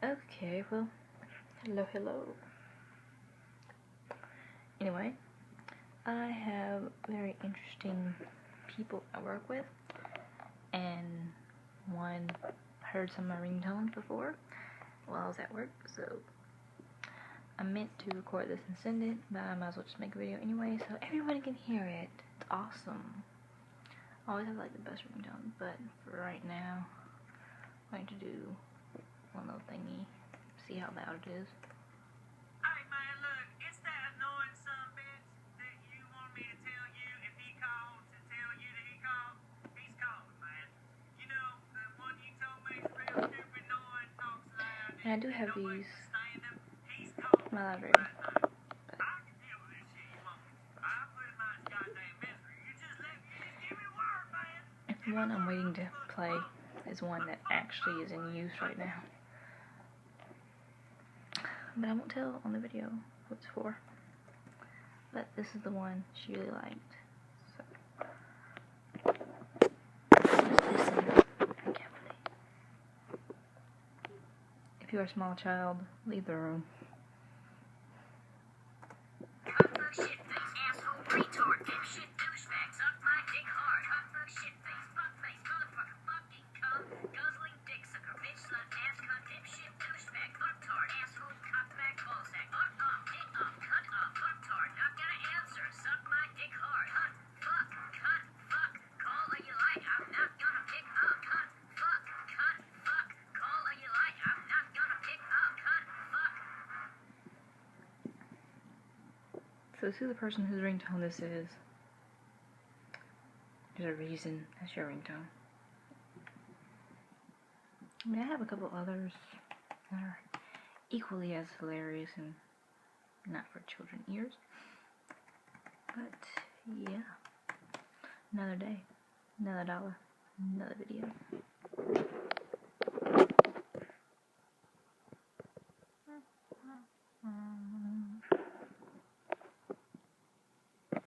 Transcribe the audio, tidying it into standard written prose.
Okay, well, hello. Anyway, I have very interesting people I work with, and one heard some of my ringtones before while I was at work, so I meant to record this and send it, but I might as well just make a video anyway, so everybody can hear it. It's awesome. I always have like the best ringtone, but for right now, I'm going to do one little thingy. See how loud it is. Hey man, look, it's that annoying son of a bitch that you want me to tell you if he called to tell you that he called. He's calling, man. You know, the one you told me is real stupid, annoying, talks loud, And I do have nobody these can stand him. He's calling in my library. right now. I can deal with this shit you want. I put him out of goddamn misery. You just give me a word, man. The one I'm waiting to play is one that actually is in use right now. But I won't tell on the video what it's for. But this is the one she really liked. So just listen carefully. If you are a small child, leave the room. So this is the person whose ringtone this is. There's a reason that's your ringtone. I mean, I have a couple others that are equally as hilarious and not for children ears. But yeah, another day, another dollar, another video.